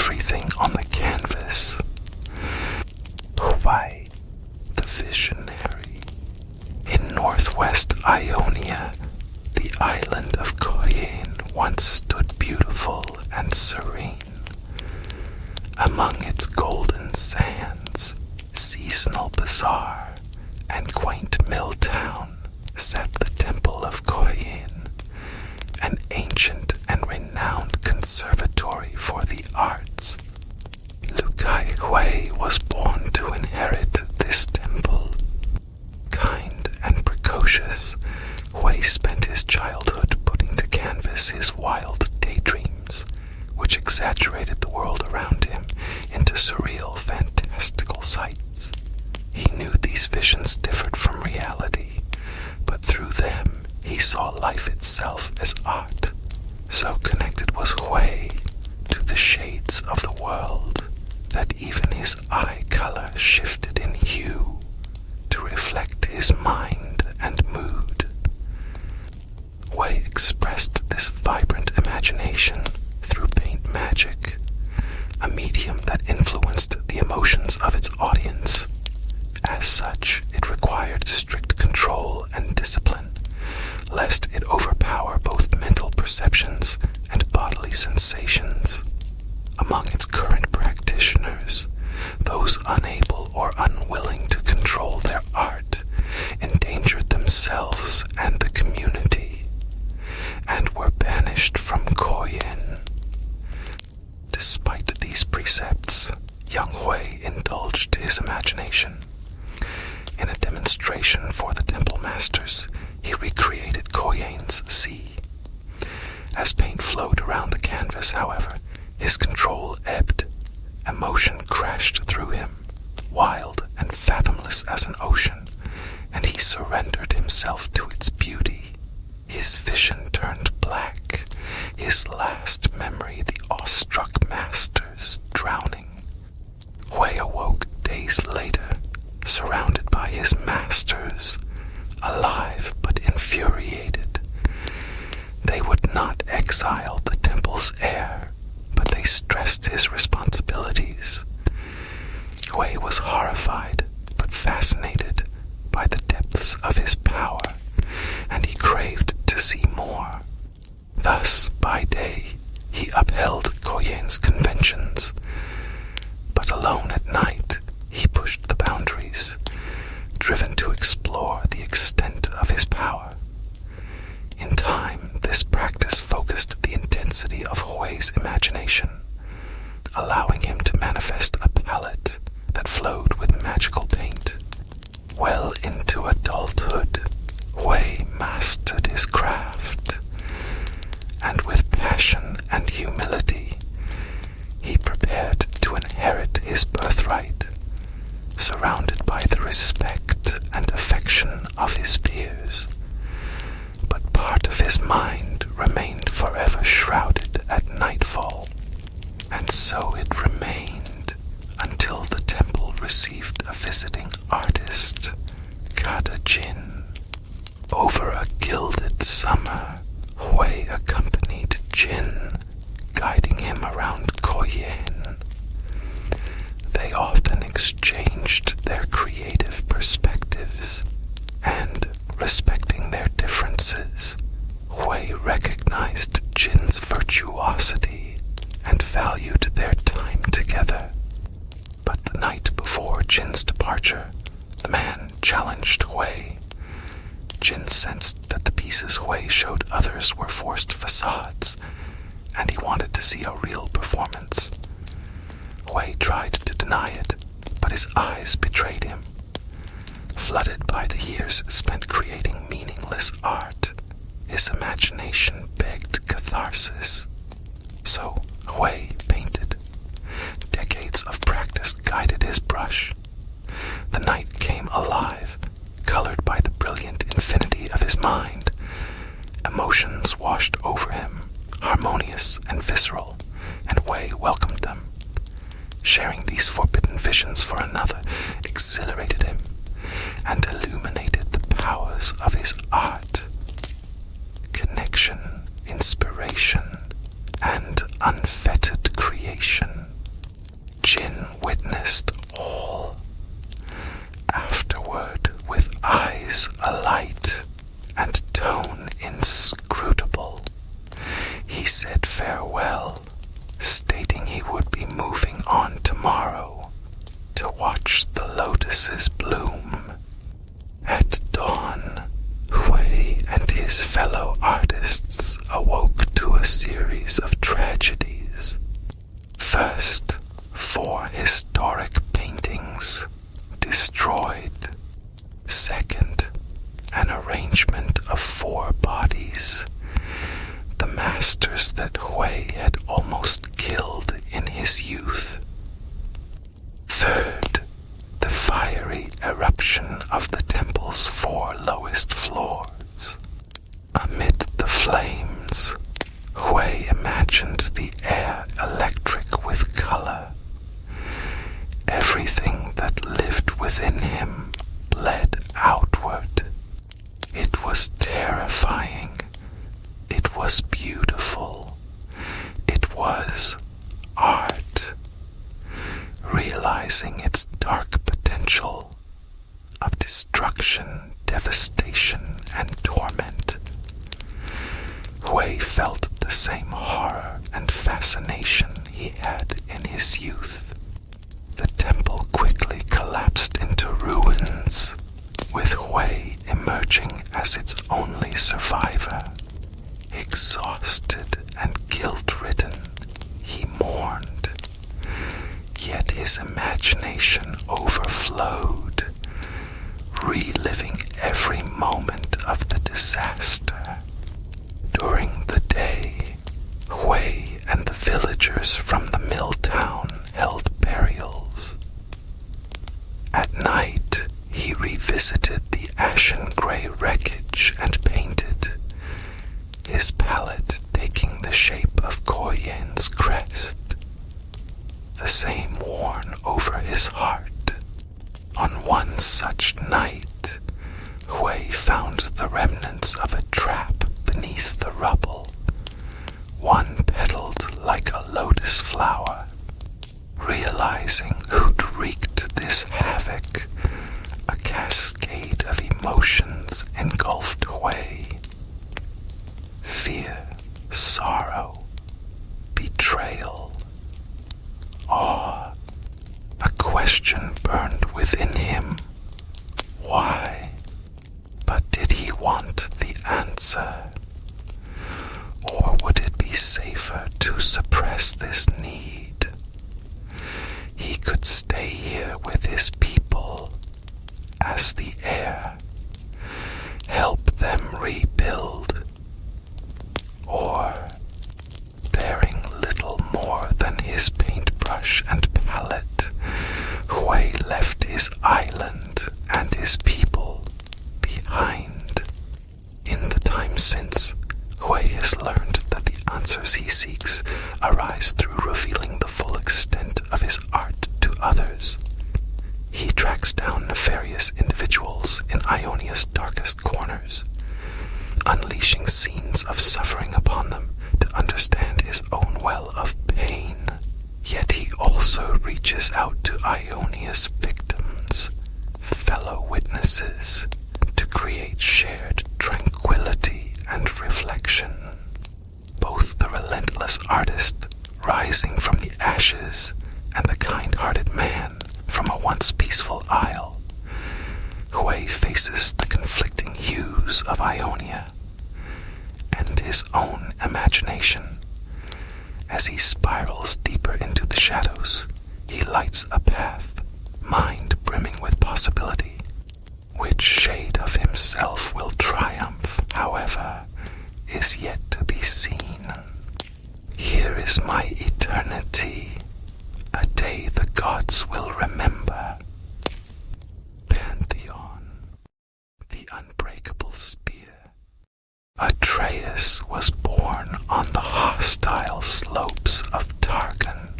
everything on the canvas. Hwei, the visionary. In northwest Ionia, the island of Hwei once stood beautiful and serene. Among its golden sands, seasonal bazaar, and quaint mill town sat the temple of Hwei, an ancient and renowned conservatory for the arts. Hwei was born to inherit this temple. Kind and precocious, Hwei spent his childhood putting to canvas his wild daydreams, which exaggerated the world around him into surreal, fantastical sights. He knew these visions differed from reality, but through them he saw life itself as art. So connected was Hwei to the shades of the world that even his eye color shifted in hue to reflect his mind and mood. Hwei expressed this vibrant imagination through paint magic, a medium that influenced the emotions of its audience. As such, it required strict control and discipline, lest it overpower both mental perceptions and bodily sensations. Among its current practitioners, those unable or unwilling to control their art endangered themselves and the community, and were banished from Hwei. Despite these precepts, young Hwei indulged his imagination. In a demonstration for the temple masters, he recreated Hwei's sea. As paint flowed around the canvas, however, his control ebbed. Emotion crashed through him, wild and fathomless as an ocean, and he surrendered himself to its beauty. His vision turned black, his last memory the awestruck masters drowning. Hwei awoke days later, surrounded by his masters, alive but infuriated. They would not exile the temple's heir, but they stressed his responsibilities. Hwei was horrified but fascinated by the depths of his power, and he craved to see more. Thus, by day, he upheld Hwei's conventions, but alone at night, he pushed the boundaries, driven to explore the extent of his power. In time, this practice focused the intensity of Hwei's imagination, allowing him to manifest a palette that flowed with magical paint. Well into adulthood, Hwei mastered his craft, and with passion and humility, he prepared to inherit his birthright, surrounded by the respect and affection of his peers. But part of his mind remained forever shrouded at nightfall, and so it remained until the temple received a visiting artist, Kada Jin. Over a gilded summer, Hwei accompanied Jin, guiding him around Hwei. They often exchanged their creative perspectives, and, respecting their differences, Hwei recognized Jin's virtuosity and valued their time together. But the night before Jin's departure, the man challenged Hwei. Jin sensed that the pieces Hwei showed others were forced facades, and he wanted to see a real performance. Hwei tried to deny it, but his eyes betrayed him. Flooded by the years spent creating meaningless art, his imagination begged catharsis. So Hwei painted. Decades of practice guided his brush. The night came alive, colored by the brilliant infinity of his mind. Emotions washed over him, harmonious and visceral, and Hwei welcomed them. Sharing these forbidden visions for another exhilarated him and illuminated the powers of his art. Connection, inspiration, and unfettered creation 4 historic paintings destroyed. Second, an arrangement of 4 bodies, the masters that Hwei had almost killed in his youth. Third, the fiery eruption of the temple's 4 lowest floors. Amid the flames, Hwei imagined the air electric with color. Everything that lived within him bled outward. It was terrifying. It was beautiful. It was art. Realizing its dark potential of destruction, devastation, and torment, Hwei felt the same horror and fascination he had in his youth. The temple quickly collapsed into ruins, with Hwei emerging as its only survivor. Exhausted and guilt-ridden, he mourned. Yet his imagination overflowed, reliving every moment of the disaster. During the day, Hwei and the villagers from the mill town held burials. At night, he revisited the ashen-gray wreckage and painted, his palette taking the shape of Koyen's crest, the same worn over his heart. On one such night, Hwei found the remnants of a trap beneath the rubble, one petaled like a lotus flower. Realizing who'd wreaked this havoc, a cascade of emotions engulfed Hwei. Fear, sorrow, betrayal, awe. A question burned within him. Why? But did he want the answer? Or would it be safer to suppress this need? He could stay here with his people as the heir, help them rebuild, or, bearing little more than his paintbrush and palette, Hwei left his island and his people behind. In the time since, Hwei has learned that the answers he seeks arise through revealing the full extent of his art to others. He tracks down nefarious individuals in Ionia's darkest corners, unleashing scenes of suffering upon them to understand his own well of pain. Yet he also reaches out to Ionia's victims, fellow witnesses, to create shared tranquility and reflection. Both the relentless artist, rising from the ashes, and the kind-hearted man from a once peaceful isle, Hwei faces the conflicting hues of Ionia and his own imagination. As he spirals deeper into the shadows, he lights a path, mind brimming with possibility. Which shade of himself will triumph, however, is yet to be seen. Here is my eternity, a day the gods will remember. Pantheon, the unbreakable spear. Atreus was born on the hostile slopes of Targon,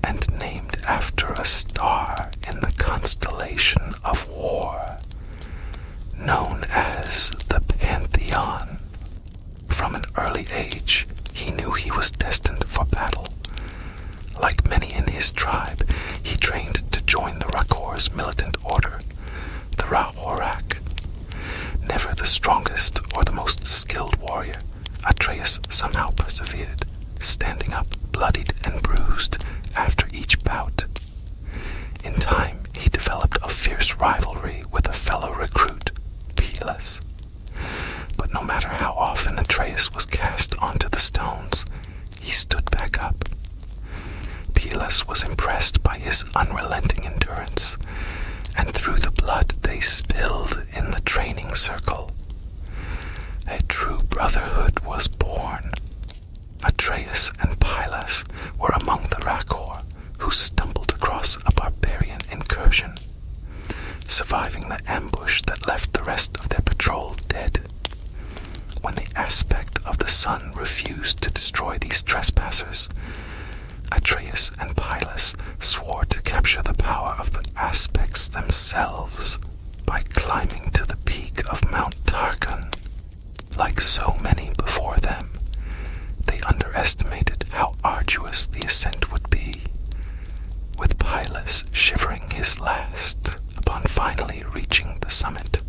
and named after a star in the constellation of war, known as the Pantheon. From an early age, he knew he was destined for battle. Like many in his tribe, he trained to join the Rakor's militant order, the Rahorak. Never the strongest or the most skilled warrior, Atreus somehow persevered, standing up bloodied and bruised after each bout. In time, he developed a fierce rivalry with a fellow recruit, Peleus. But no matter how often Atreus was cast onto the stones, he stood back up. Peleus Darius was impressed by his unrelenting endurance, and through the blood they spilled in the training circle, a true brotherhood was born. Atreus and Pylas were among the Rakor who stumbled across a barbarian incursion, surviving the ambush that left the rest of their patrol dead. When the aspect of the sun refused to destroy these trespassers, Atreus and Pylas swore to capture the power of the aspects themselves by climbing to the peak of Mount Targon. Like so many before them, they underestimated how arduous the ascent would be, with Pylas shivering his last upon finally reaching the summit.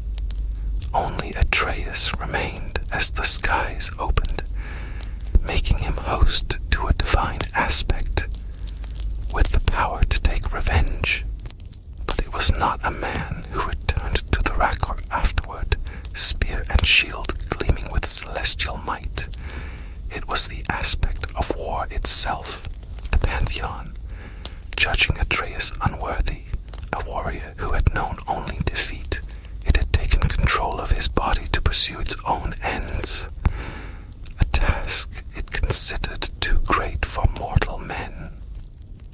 Only Atreus remained as the skies opened, making him host to a divine aspect, with the power to take revenge. But it was not a man who returned to the Rakor afterward, spear and shield gleaming with celestial might. It was the aspect of war itself, the Pantheon, judging Atreus unworthy, a warrior who had known only defeat. It had taken control of his body to pursue its own ends, a task it considered too great for mortal men.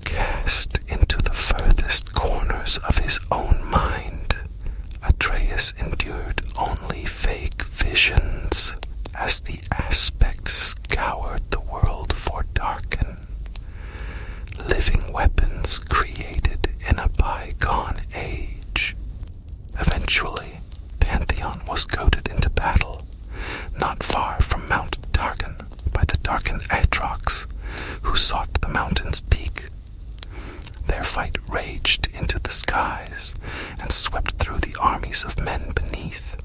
Cast into the furthest corners of his own mind, Atreus endured only vague visions as the aspects scoured the world for Darken, living weapons created in a bygone age. Eventually, Pantheon was goaded into battle, not far from Mount Targon, by the darkened Atrox, who sought the mountain's peak. Their fight raged into the skies and swept through the armies of men beneath,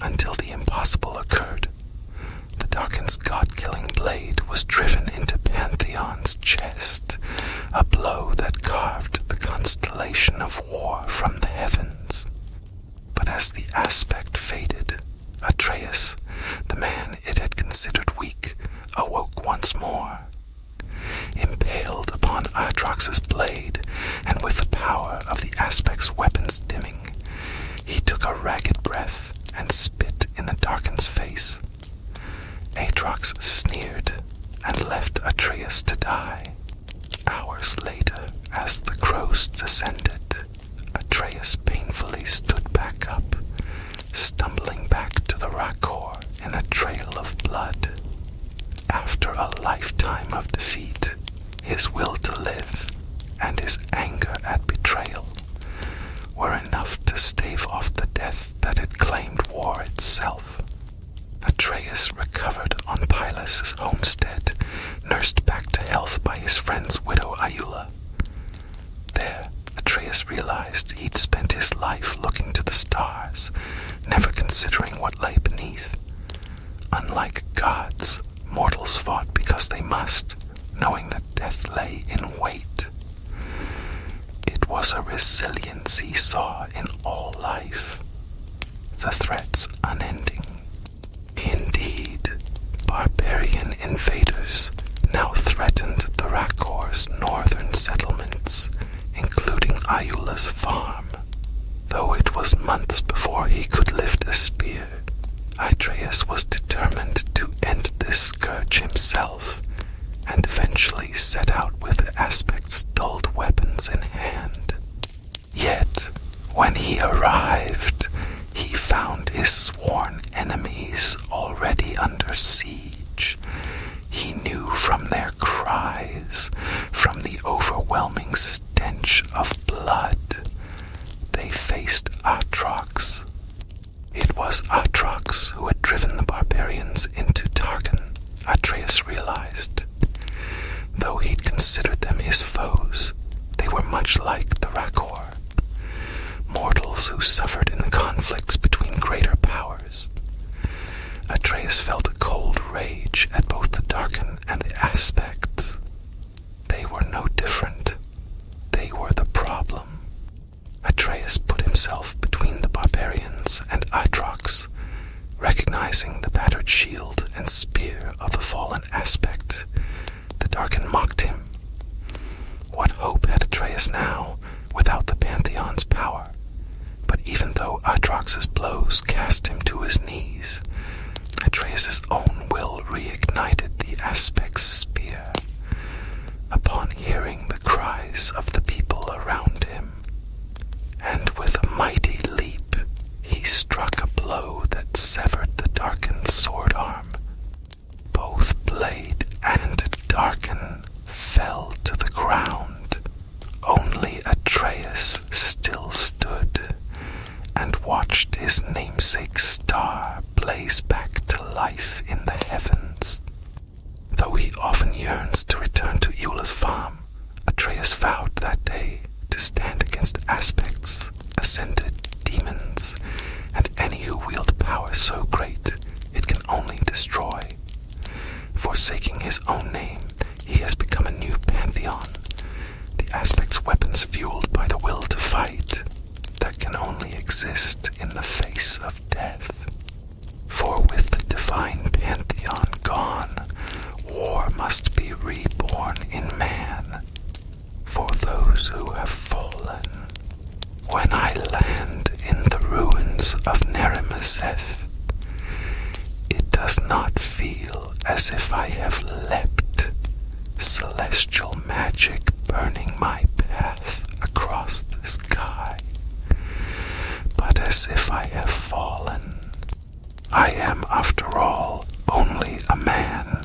until the impossible occurred. The Darken's god-killing blade was driven into Pantheon's chest, a blow that carved the constellation of war from the heavens. But as the aspect faded, Atreus, the man it had considered weak, awoke once more. Impaled upon Atrox's blade, and with the power of the aspect's weapons dimming, he took a ragged breath and spit in the Darken's face. Atrox sneered and left Atreus to die. Hours later, as the crows descended, Atreus painfully stood back up, stumbling back to the Rakor in a trail of blood. After a lifetime of defeat, his will to live and his anger at betrayal were enough to stave off the death that had claimed war itself. Atreus recovered on Pylas' homestead, nursed back to health by his friend's widow Iula. There, Atreus realized he'd spent his life looking to the stars, never considering what lay beneath. Unlike gods, mortals fought because they must, knowing that death lay in wait. It was a resilience he saw in all life, the threats unending. Indeed, barbarian invaders now threatened the Rakor's northern settlements, including Iula's farm. Though it was months before he could lift a spear, Atreus was determined to end this scourge himself, and eventually set out with the aspect's dulled weapons in hand. Yet, when he arrived, he found his sworn enemies already under siege. He knew from their cries, from the overwhelming stench of blood, they faced Atrox. It was Atrox who had driven the barbarians into Targon, Atreus realized. Though he'd considered them his foes, they were much like the Rakor, mortals who suffered in the conflicts between greater powers. Atreus felt a cold rage at both the Darken and the Aspects. They were no different. They were the problem. Atreus put himself between the barbarians and Atrox, recognizing the battered shield and spear of the fallen Aspect. The Darken mocked him. Atreus now without the Pantheon's power. But even though Atrax's blows cast him to his knees, Atreus' own will reignited the aspect's spear. Upon hearing the cries of the people around him, and with a mighty leap, he struck a blow that severed the darkened sword arm. Both blade and darken fell to the ground. Only Atreus still stood and watched his namesake star blaze back to life in the heavens. Though he often yearns to return to Eula's farm, Atreus vowed that day to stand against aspects, ascended demons, and any who wield power so great it can only destroy. Forsaking his own name, he has become a new Pantheon, the aspect's weapons fueled by the will to fight, that can only exist in the face of death. For with the divine Pantheon gone, war must be reborn in man, for those who have fallen. When I land in the ruins of narrate, it does not feel as if I have leapt, celestial magic burning my path across the sky, but as if I have fallen. I am, after all, only a man.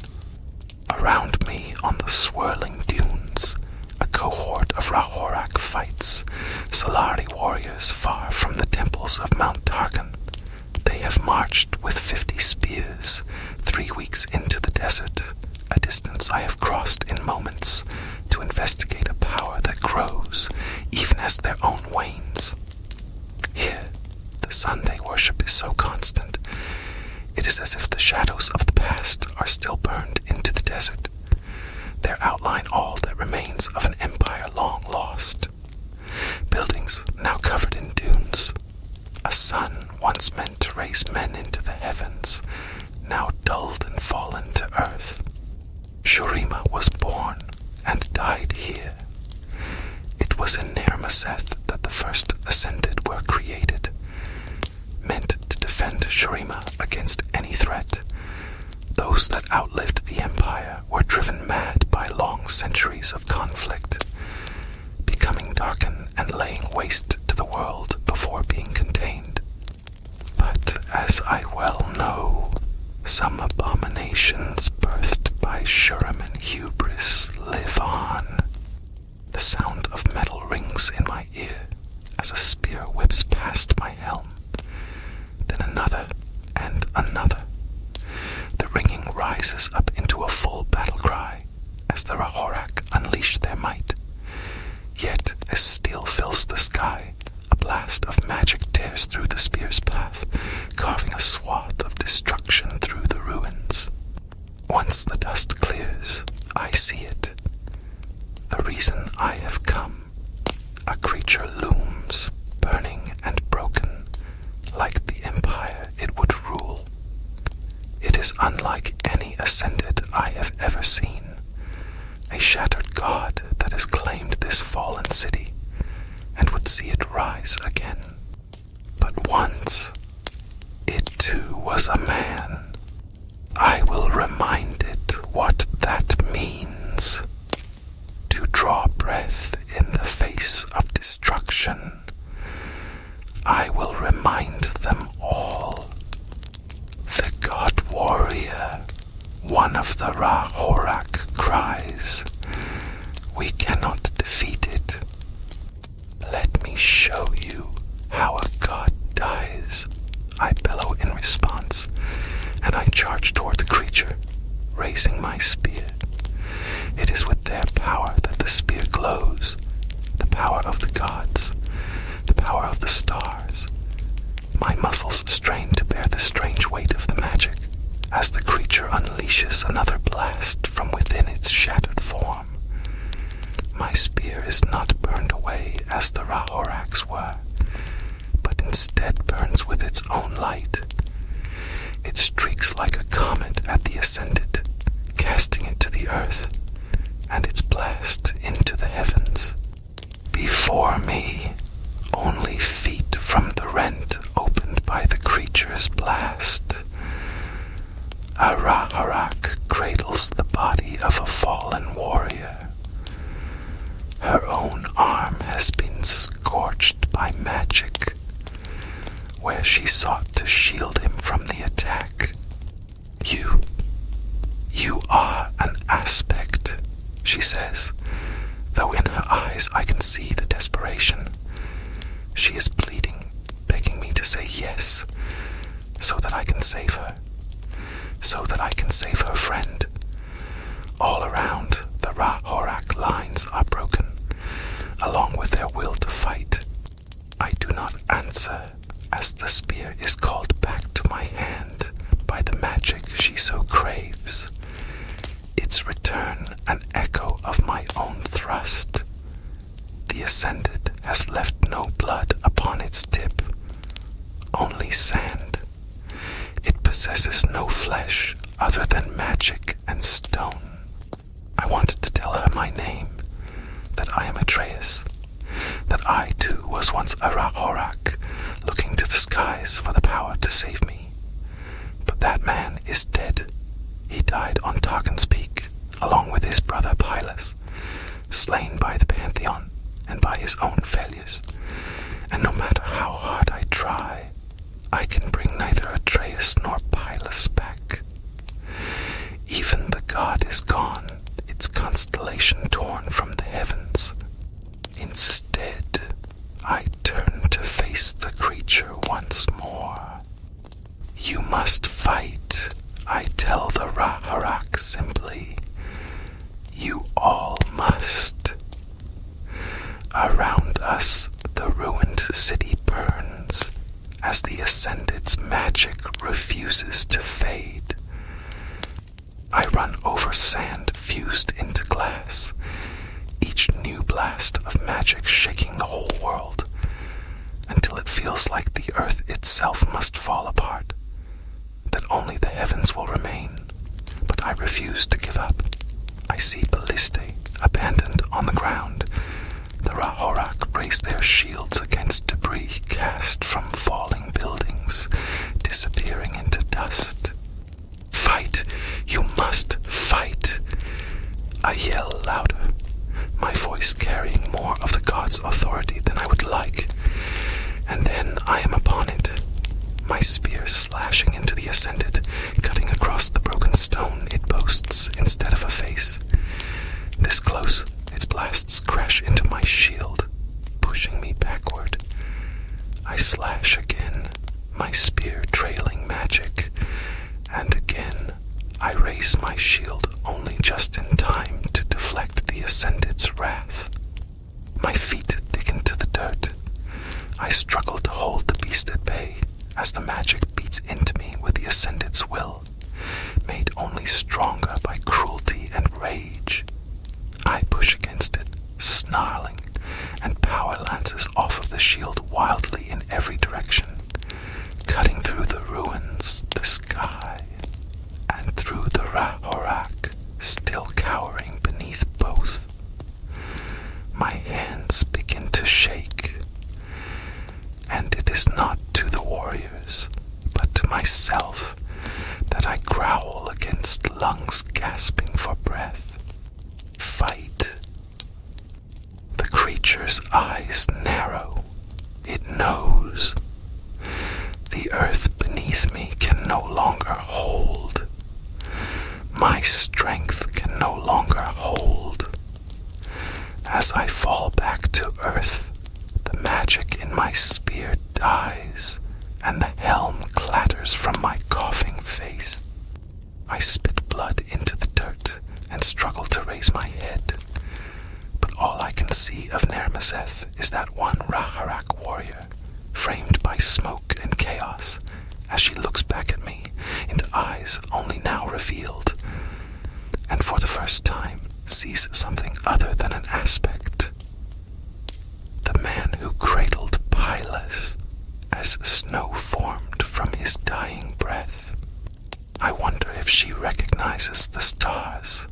Around me on the swirling dunes, a cohort of Rahorak fights, Solari warriors far from the temples of Mount Targon. They have marched with 50 spears, 3 weeks into the desert, a distance I have crossed in moments, to investigate a power that grows, even as their own wanes. Here, the sun they worship is so constant, it is as if the shadows of the past are still burned into the desert. Their outline all that remains of an empire long lost. Buildings now covered in dunes. A sun once meant to raise men into the heavens, now dulled and fallen to earth. Shurima was born and died here. It was in Narrate that the first Ascended were created, meant to defend Shurima against any threat. Those that outlived the Empire were driven mad by long centuries of conflict, becoming darkened and laying waste to the world before being contained. But as I well know, some abominations birthed by Shurim and hubris live on. The sound of metal rings in my ear as a spear whips past my helm. Then another and another. The ringing rises up into a full battle cry as the Rahorak unleash their might. Yet as steel fills the sky, a blast of magic tears through the spear's path, carving a swath of destruction through the ruins. Once the dust clears, I see it. The reason I have come. A creature looms, burning and broken, like the empire it would rule. It is unlike any Ascended I have ever seen. A shattered god that has claimed this fallen city and would see it rise again. But once, it too was a man. I will remind it what that means. To draw breath in the face of destruction. I will remind them all. The god warrior, one of the Rahorak, cries, "We cannot defeat it. Let me show you how a god dies," I bellow in response, and I charge toward the creature, raising my spear. It is with their power that the spear glows, the power of the gods, the power of the stars. My muscles strain to bear the strange weight of the magic, as the creature unleashes another blast from within its shattered form. My spear is not burned away as the Rahoraks were, but instead burns with its own light. It streaks like a comet at the Ascended, casting it to the earth, and its blast into the heavens. For me, only feet from the rent opened by the creature's blast. A Raharak cradles the body of a fallen warrior. Her own arm has been scorched by magic, where she sought to shield him from the attack. You are an aspect, she says, though in her eyes I can see the desperation. She is pleading, begging me to say yes, so that I can save her, so that I can save her friend. All around, the Rahorak lines are broken, along with their will to fight. I do not answer, as the spear is called back to my hand by the magic she so craves. Its return an echo of my own thrust. The Ascended has left no blood upon its tip, only sand. It possesses no flesh other than magic and stone. I wanted to tell her my name, that I am Atreus, that I too was once a Rahorak, looking to the skies for the power to save me. But that man is dead. He died on Tarkin's Peak, along with his brother Pylus, slain by the Pantheon and by his own failures. And no matter how hard I try, I can bring neither Atreus nor Pylus back. Even the god is gone, its constellation torn from the heavens. Instead, I turn to face the creature once more. You must fight, I tell the Raharak simply. You all must. Around us, the ruined city burns, as the Ascended's magic refuses to fade. I run over sand fused into glass, each new blast of magic shaking the whole world, until it feels like the earth itself must fall apart, that only the heavens will remain. But I refuse to give up. I see Balliste abandoned on the ground. The Rahorak raise their shields against debris cast from falling buildings, disappearing into dust. Fight! You must fight! I yell louder, my voice carrying more of the god's authority than I would like. And then I am upon it, my spear slashing into the Ascended, cutting across the broken stone it boasts instead of a face. This close, its blasts crash into my shield, pushing me backward. I slash again, my spear trailing magic, and again I raise my shield only just in time to deflect the Ascended's wrath. My feet dig into the dirt. I struggle to hold the beast at bay as the magic beats into me with the Ascended's will, made only stronger by cruelty and rage. I push against it, snarling, and power lances off of the shield wildly in every direction, cutting through the ruins, the sky, and through the Rahorak, still cowering beneath both. My hands begin to shake, and it is not to the warriors, but to myself, that I growl against lungs gasping for breath. Fight. The creature's eyes narrow. It knows. The earth beneath me can no longer hold. My strength can no longer hold. As I fall back to earth, the magic in my spear dies, and the helm clatters from my coughing face. I spit blood into the dirt and struggle to raise my head, but all I can see of Nermazeth is that one Raharak warrior, framed by smoke and chaos, as she looks back at me into eyes only now revealed, and for the first time sees something other than an aspect. The man who cradled Pylus as snow formed from his dying breath. I wonder if she recognizes the stars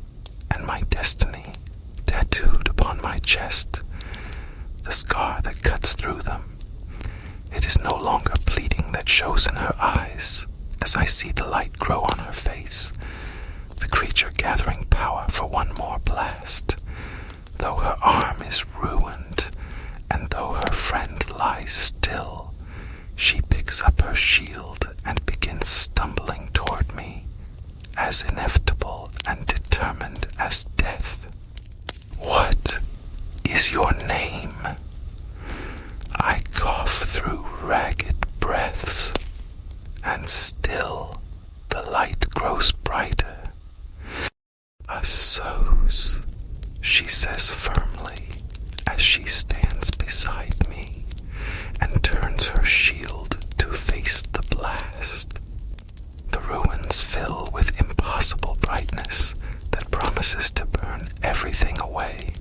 and my destiny tattooed upon my chest, the the scar that cuts through them. It is no longer pleading that shows in her eyes, as I see the light grow on her face, the creature gathering power for one more blast. Though her arm is ruined, and though her friend lies still, she picks up her shield and begins stumbling toward me, as inevitable and determined as death. What is your name? I cough through ragged breaths, and still the light grows brighter. Assos, she says firmly as she stands beside me and turns her shield to face the blast. The ruins fill with impossible brightness that promises to burn everything away,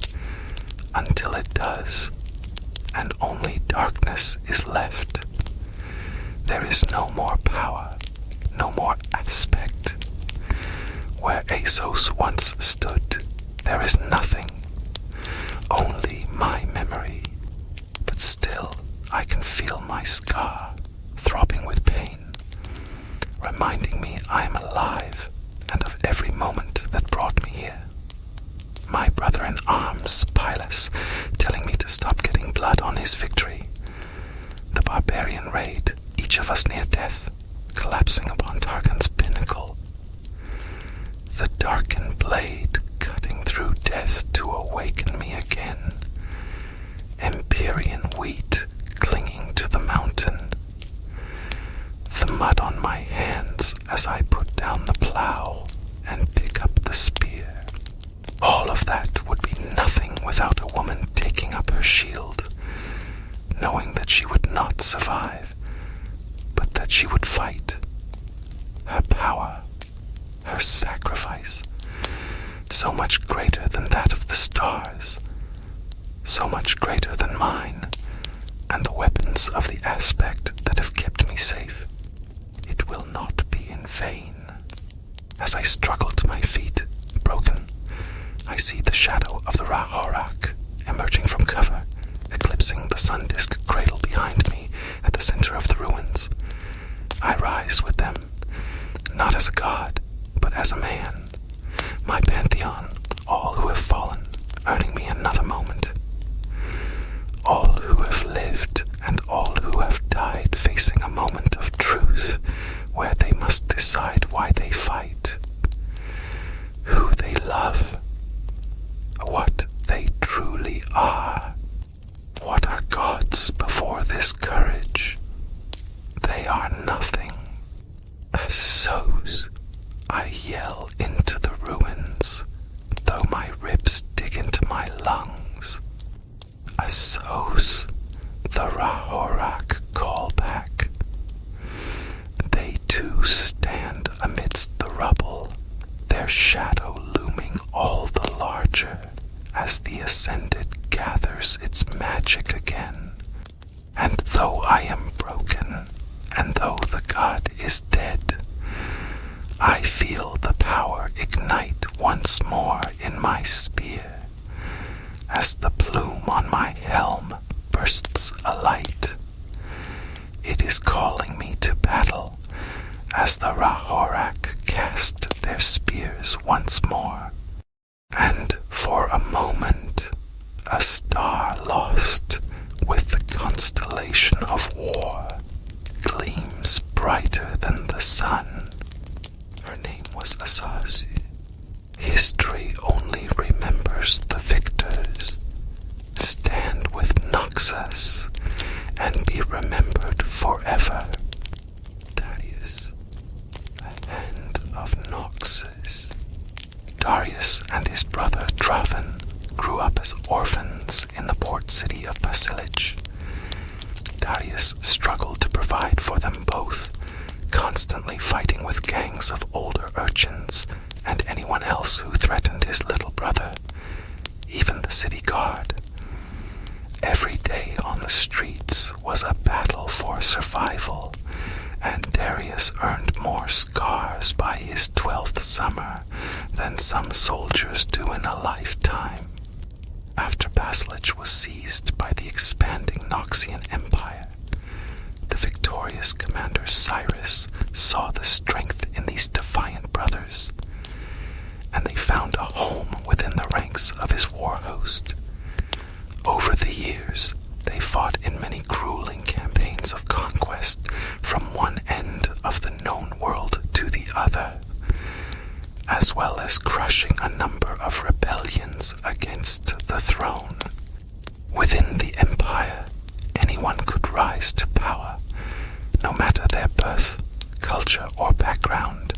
until it does, and only darkness is left. There is no more power, no more aspect. Where Assos once stood, there is nothing, only my memory. But still, I can feel my scar throbbing with pain, reminding me I am alive and of every moment that brought me here. My brother in arms, Pylus, telling me to stop getting blood on his victory. The barbarian raid, each of us near death, collapsing upon Targon's pinnacle. The darkened blade cutting through death to awaken me again. Empyrean wheat clinging to the mountain. The mud on my hands as I put down the plow and pick up the spear. All of that would be nothing without a woman taking up her shield, knowing that she would not survive, but that she would fight. Her power, her sacrifice, so much greater than that of the stars, so much greater than mine, and the weapons of the aspect that have kept me safe. It will not be in vain. As I struggle to my feet, broken, I see the shadow of the Rahorak emerging from cover, eclipsing the sun disk cradle behind me at the center of the ruins. I rise with them, not as a god, but as a man. My Pantheon, all who have fallen, earning me another moment. All who have lived and all who have died facing a moment of truth where they must decide why they fight, who they love, what they truly are. What are gods before this courage? They are nothing. Assos, I yell into the ruins, though my ribs dig into my lungs. Assos, the Rahorak call back. They too stand amidst the rubble, their shadow looming all the larger as the Ascended gathers its magic again. And though I am broken, and though the god is dead, I feel the power ignite once more in my spear, as the plume on my helm bursts alight. It is calling me to battle, as the Rahorak cast their spears once more. And for a moment, a star lost with the constellation of war gleams brighter than the sun. Her name was Assos. History only remembers the victors. Stand with Noxus and be remembered forever. Darius, the hand of Noxus. Darius and his brother Draven grew up as orphans in the port city of Basilich. Darius struggled to provide for them both, constantly fighting with gangs of older urchins and anyone else who threatened his little brother, even the city guard. Every day on the streets was a battle for survival, and Darius earned more scars by his 12th summer than some soldiers do in a lifetime. After battle, vassalage was seized by the expanding Noxian Empire, the victorious commander Cyrus saw the strength in these defiant brothers, and they found a home within the ranks of his war host. Over the years, they fought in many grueling campaigns of conquest from one end of the known world to the other, as well as crushing a number of rebellions against the throne. Within the empire, anyone could rise to power, no matter their birth, culture, or background,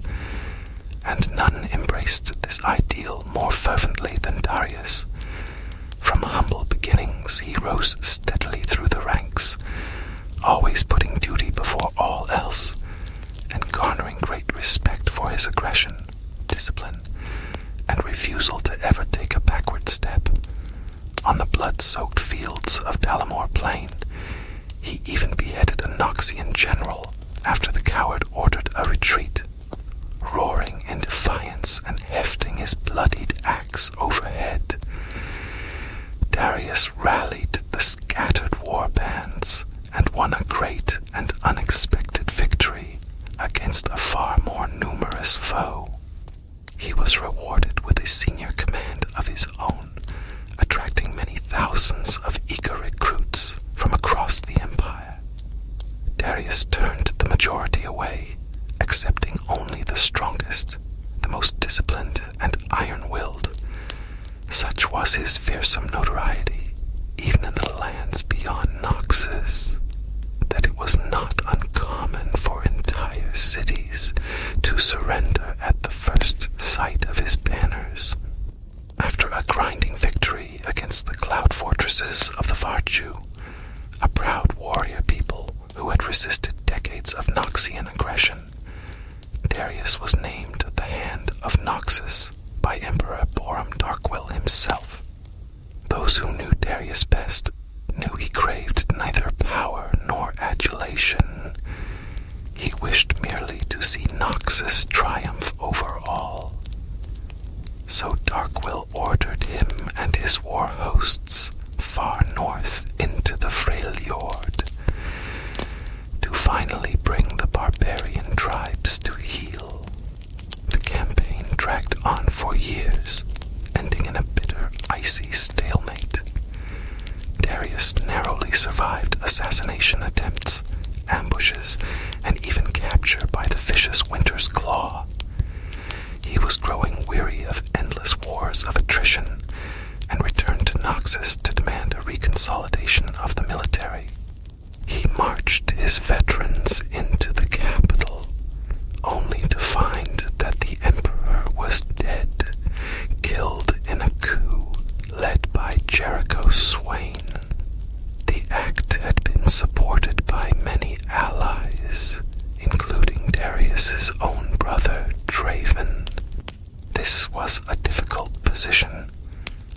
and none embraced this ideal more fervently than Darius. From humble beginnings, he rose steadily through the ranks, always putting duty before all else, and garnering great respect for his aggression, discipline, and refusal to ever take a backward step. On the blood-soaked fields of Dalamore Plain, he even beheaded a Noxian general after the coward ordered a retreat, roaring in defiance and hefting his bloodied axe overhead. Darius rallied the scattered war bands and won a great and unexpected victory against a far more numerous foe. He was rewarded with a senior command of his own, attracting many thousands of eager recruits from across the empire. Darius turned the majority away, accepting only the strongest, the most disciplined and iron-willed. Such was his fearsome notoriety, even in the lands beyond Noxus, that it was not uncommon for entire cities to surrender at the first sight of his banners. After a grinding victory against the cloud fortresses of the Varju, a proud warrior people who had resisted decades of Noxian aggression, Darius was named the Hand of Noxus by Emperor Borum Darkwill himself. Those who knew Darius best knew he craved neither power nor adulation. He wished merely to see Noxus triumph over all. So Darkwill ordered him and his war hosts far north into the Freljord to finally bring the barbarian tribes to heel. The campaign dragged on for years, ending in a bitter, icy stalemate. Darius narrowly survived assassination attempts, ambushes, and even capture by the vicious Winter's Claw. He was growing weary of endless wars of attrition and returned to Noxus to demand a reconsolidation of the military. He marched his veterans into the capital, only to find that the Emperor was dead, killed in a coup led by Jericho Swain. The act had been supported by many allies, including Darius's own brother, Draven. This was a difficult position.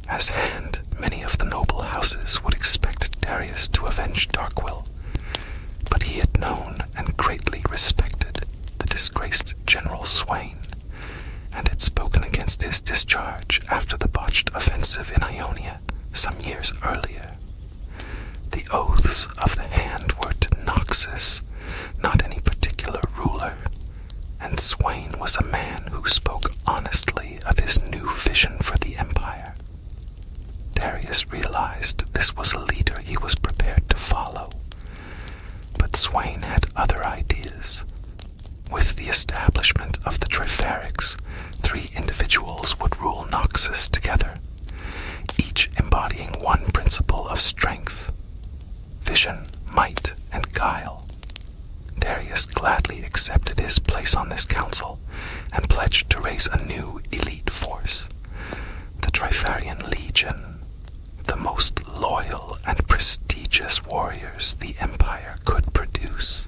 As Hand, many of the noble houses would expect Darius to avenge Darkwill, but he had known and greatly respected the disgraced General Swain, and had spoken against his discharge after the botched offensive in Ionia some years earlier. The oaths of the Hand were to Noxus, not any particular ruler, and Swain was a man who spoke honestly of his new vision for the Empire. Darius realized this was a leader he was prepared to follow, but Swain had other ideas. With the establishment of the Triferics, 3 individuals would rule Noxus together, each embodying one principle of strength: vision, might, and guile. Darius gladly accepted his place on this council and pledged to raise a new elite force, the Trifarian Legion, the most loyal and prestigious warriors the Empire could produce,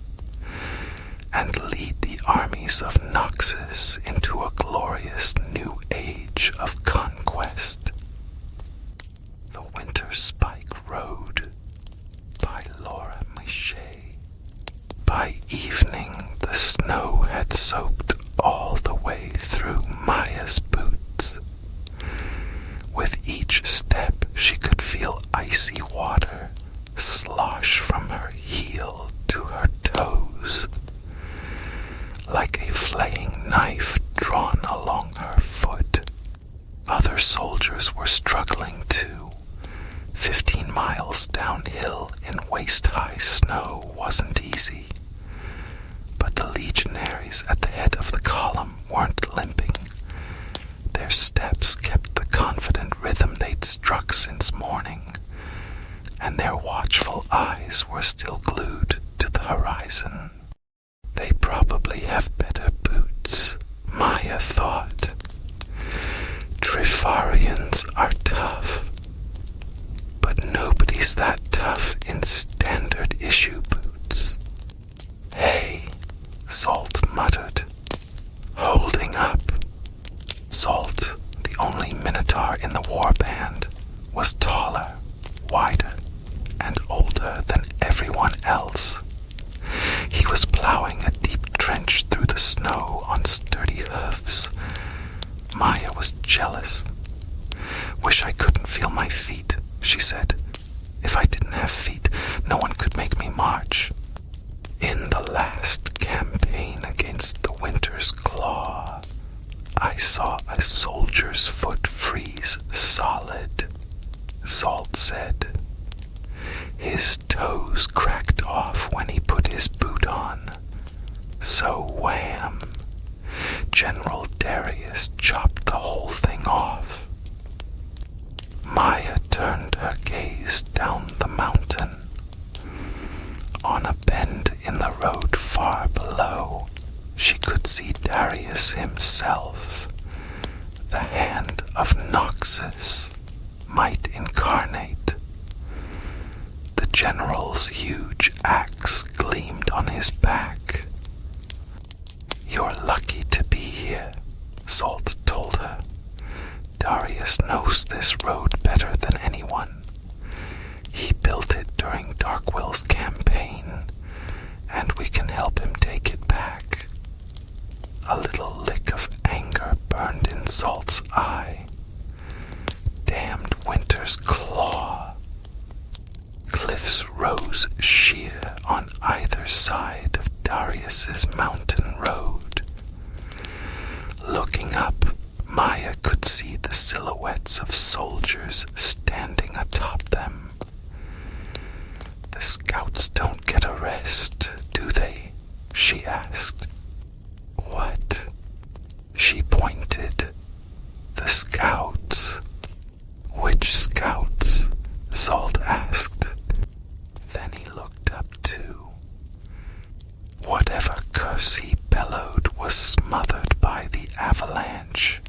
and lead the armies of Noxus into a glorious new age of conquest. The Winter Spike Road by Laura Miché. By evening, the snow had soaked all the way through Maya's boots. With each step, she could feel miles downhill in waist-high snow wasn't easy, but the legionaries at the head of the column weren't limping. Their steps kept the confident rhythm they'd struck since morning, and their watchful eyes were still glued to the horizon. They probably have better boots, Maya thought. Trifarians are tough, but nobody's that tough in standard issue boots. Hey, Salt muttered, holding up. Salt, the only Minotaur in the warband, was taller, wider, and older than everyone else. He was plowing a deep trench through the snow on sturdy hooves. Maya was jealous. Wish I couldn't feel my feet, she said. If I didn't have feet, no one could make me march. In the last campaign against the Winter's Claw, I saw a soldier's foot freeze solid, Salt said. His toes cracked off when he put his boot on. So wham! General Darius chopped the whole thing off. Maya turned her gaze down the mountain. On a bend in the road far below, she could see Darius himself. The hand of Noxus might incarnate. The general's huge axe gleamed on his back. You're lucky to be here, Salt told her. Darius knows this road better than anyone. He built it during Darkwill's campaign, and we can help him take it back. A little lick of anger burned in Salt's eye. Damned Winter's Claw. Cliffs rose sheer on either side of Darius's mountain road. Looking up, Maya could see the silhouettes of soldiers standing atop them. The scouts don't get a rest, do they? She asked. What? She pointed. The scouts. Which scouts? Salt asked. Then he looked up too. Whatever curse he bellowed was smothered by the avalanche.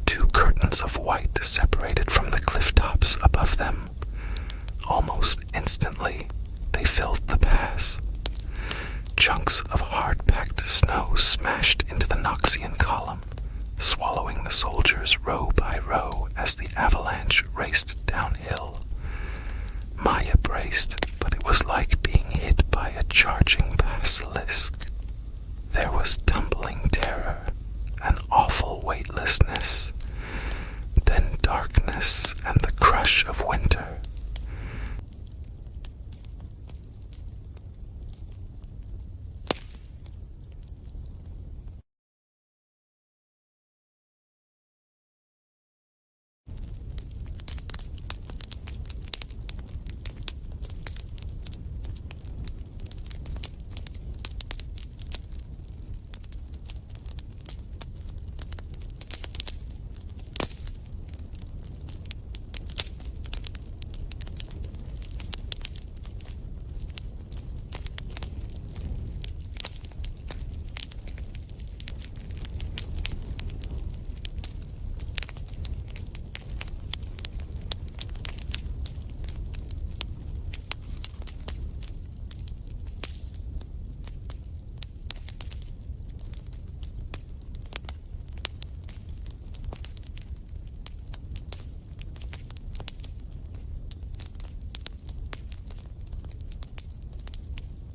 Two curtains of white separated from the cliff tops above them. Almost instantly, they filled the pass. Chunks of hard-packed snow smashed into the Noxian column, swallowing the soldiers row by row as the avalanche raced downhill. Maya braced, but it was like being hit by a charging basilisk. There was tumbling terror, an awful weightlessness, then darkness and the crush of winter.